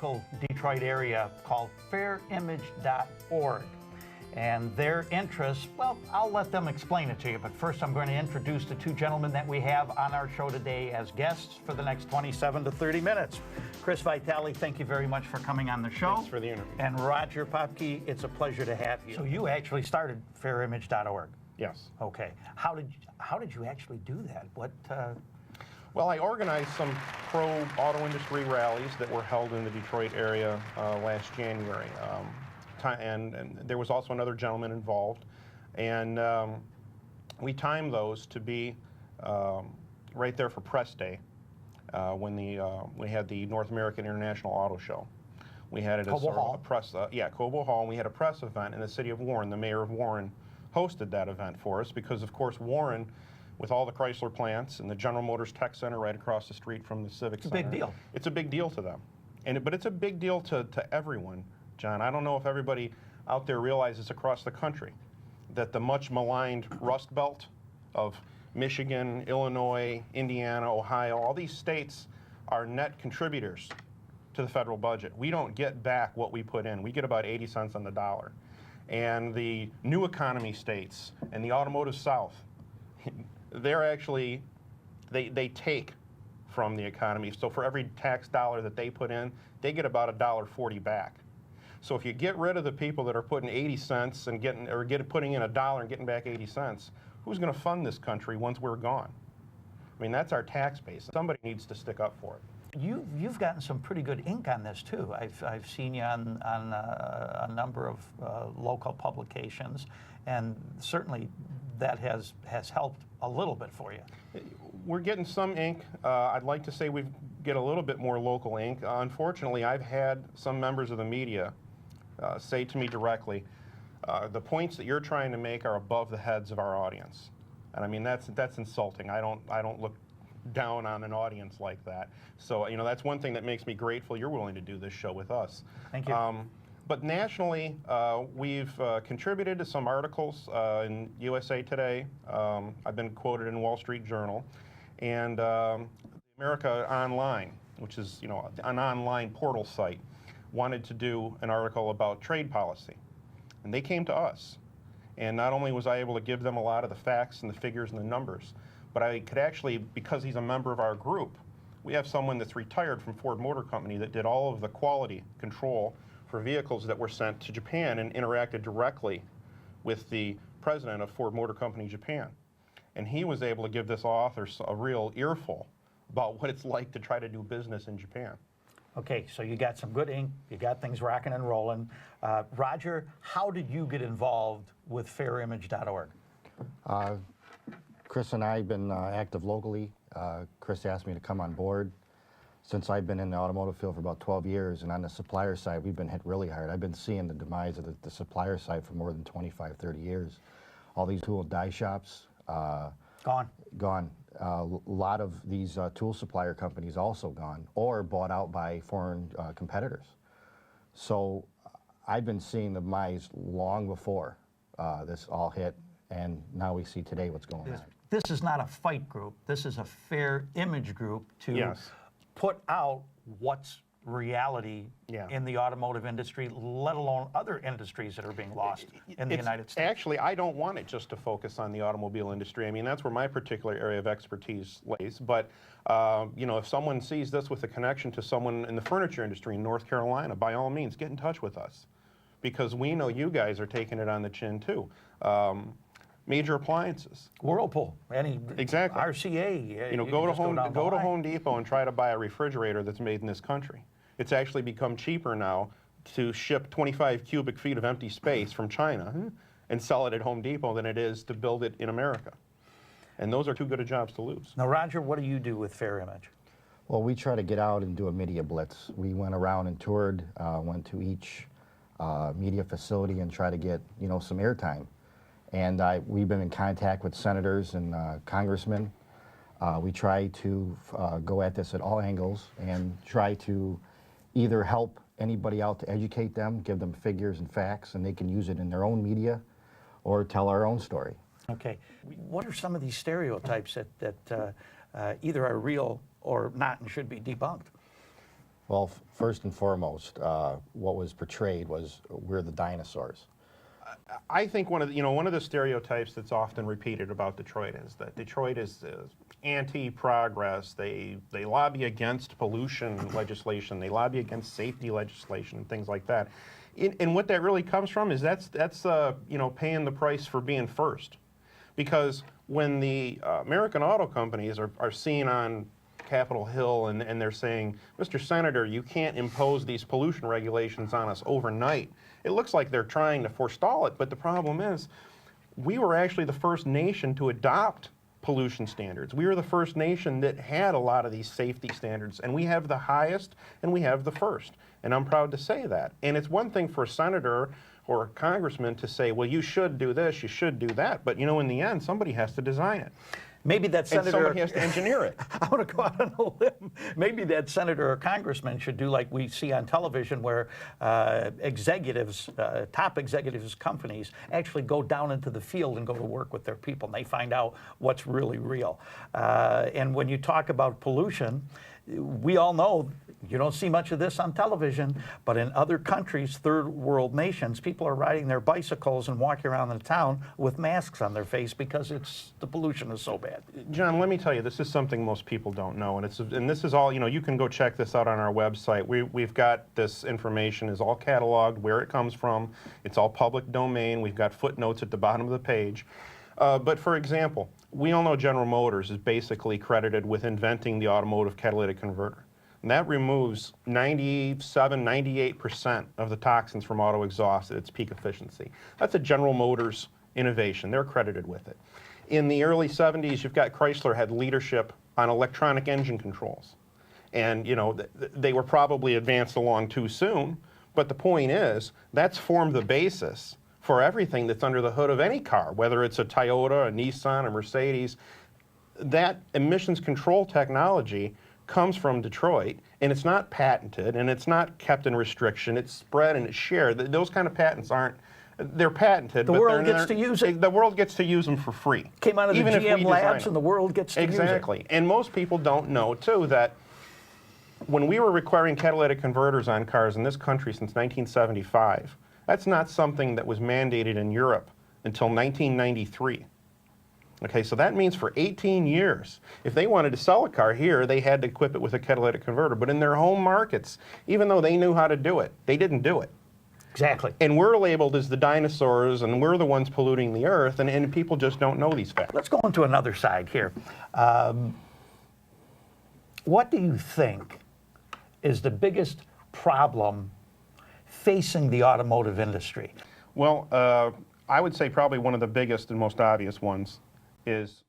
local Detroit area called FairImage.org. And their interests, well, I'll let them explain it to you. But first, I'm going to introduce the two gentlemen that we have on our show today as guests for the next 27 to 30 minutes. Chris Vitale, thank you very much for coming on the show. Thanks for the interview. And Roger Popke, it's a pleasure to have you. So you actually started FairImage.org. Yes. Okay. How did you actually do that? Well, I organized some pro-auto industry rallies that were held in the Detroit area last January. And there was also another gentleman involved. And we timed those to be right there for press day when we had the North American International Auto Show. We had it as sort of a press, Cobo Hall, and we had a press event in the city of Warren. The mayor of Warren hosted that event for us because, of course, Warren, with all the Chrysler plants and the General Motors Tech Center right across the street from the Civic Center. It's a big deal. It's a big deal to them. But it's a big deal to everyone, John. I don't know if everybody out there realizes across the country that the much maligned Rust Belt of Michigan, Illinois, Indiana, Ohio, all these states are net contributors to the federal budget. We don't get back what we put in. We get about 80 cents on the dollar. And the new economy states and the automotive South, they're actually, they take from the economy. So for every tax dollar that they put in, they get about $1.40 back. So if you get rid of the people that are putting 80 cents and putting in $1 and getting back 80 cents, who's going to fund this country once we're gone? I mean, that's our tax base. Somebody needs to stick up for it. You've gotten some pretty good ink on this too. I've seen you on a number of local publications, and certainly that has helped a little bit for you. We're getting some ink. I'd like to say we get a little bit more local ink. Unfortunately, I've had some members of the media say to me directly, the points that you're trying to make are above the heads of our audience, and I mean that's insulting. I don't look down on an audience like that. So, you know, that's one thing that makes me grateful you're willing to do this show with us. Thank you. But nationally, we've contributed to some articles in USA Today. I've been quoted in Wall Street Journal, and America Online, which is, you know, an online portal site, wanted to do an article about trade policy, and they came to us. And not only was I able to give them a lot of the facts and the figures and the numbers, but I could actually, because he's a member of our group, we have someone that's retired from Ford Motor Company that did all of the quality control for vehicles that were sent to Japan and interacted directly with the president of Ford Motor Company Japan. And he was able to give this author a real earful about what it's like to try to do business in Japan. Okay, so you got some good ink, you got things rocking and rolling. Roger, how did you get involved with FairImage.org? Chris and I have been active locally. Chris asked me to come on board. Since I've been in the automotive field for about 12 years, and on the supplier side, we've been hit really hard. I've been seeing the demise of the supplier side for more than 25, 30 years. All these tool die shops, gone. A lot of these tool supplier companies also gone, or bought out by foreign competitors. So I've been seeing the demise long before this all hit, and now we see today what's going on. This is not a fight group. This is a fair image group to put out what's reality in the automotive industry, let alone other industries that are being lost in the United States. Actually, I don't want it just to focus on the automobile industry. I mean, that's where my particular area of expertise lays. But, you know, if someone sees this with a connection to someone in the furniture industry in North Carolina, by all means, get in touch with us. Because we know you guys are taking it on the chin, too. Major appliances. Whirlpool, exactly. RCA. You know, go to Home Depot and try to buy a refrigerator that's made in this country. It's actually become cheaper now to ship 25 cubic feet of empty space from China and sell it at Home Depot than it is to build it in America. And those are too good of jobs to lose. Now, Roger, what do you do with FairImage? Well, we try to get out and do a media blitz. We went around and toured, went to each media facility and try to get, you know, some airtime. And we've been in contact with senators and congressmen. We try to go at this at all angles and try to either help anybody out to educate them, give them figures and facts, and they can use it in their own media, or tell our own story. Okay. What are some of these stereotypes that either are real or not and should be debunked? Well, first and foremost, what was portrayed was we're the dinosaurs. I think one of the stereotypes that's often repeated about Detroit is that Detroit is anti-progress. They lobby against pollution legislation. They lobby against safety legislation and things like that. And what that really comes from is that's paying the price for being first, because when the American auto companies are seen on Capitol Hill and they're saying, Mr. Senator, you can't impose these pollution regulations on us overnight. It looks like they're trying to forestall it, but the problem is we were actually the first nation to adopt pollution standards. We were the first nation that had a lot of these safety standards, and we have the highest and we have the first. And I'm proud to say that. And it's one thing for a senator or a congressman to say, well, you should do this, you should do that, but in the end, somebody has to design it. Maybe that senator... And somebody has to engineer it. I want to go out on a limb. Maybe that senator or congressman should do like we see on television, where executives, top executives of companies, actually go down into the field and go to work with their people, and they find out what's really real. And when you talk about pollution, we all know you don't see much of this on television, but in other countries, third world nations, people are riding their bicycles and walking around the town with masks on their face because the pollution is so bad. John, let me tell you, this is something most people don't know, and this is all, you can go check this out on our website. We've got this information is all cataloged, where it comes from. It's all public domain. We've got footnotes at the bottom of the page. But for example, we all know General Motors is basically credited with inventing the automotive catalytic converter. And that removes 98% of the toxins from auto exhaust at its peak efficiency. That's a General Motors innovation. They're credited with it. In the early 70s, you've got Chrysler had leadership on electronic engine controls. And, they were probably advanced along too soon. But the point is, that's formed the basis for everything that's under the hood of any car, whether it's a Toyota, a Nissan, a Mercedes. That emissions control technology comes from Detroit, and it's not patented, and it's not kept in restriction. It's spread and it's shared. Those kind of patents they're patented. The world gets to use it. The world gets to use them for free. Came out of the GM labs, and the world gets to use it. Exactly. And most people don't know, too, that when we were requiring catalytic converters on cars in this country since 1975, that's not something that was mandated in Europe until 1993. Okay, so that means for 18 years, if they wanted to sell a car here, they had to equip it with a catalytic converter. But in their home markets, even though they knew how to do it, they didn't do it. Exactly. And we're labeled as the dinosaurs, and we're the ones polluting the earth, and people just don't know these facts. Let's go into another side here. What do you think is the biggest problem facing the automotive industry? Well, I would say probably one of the biggest and most obvious ones is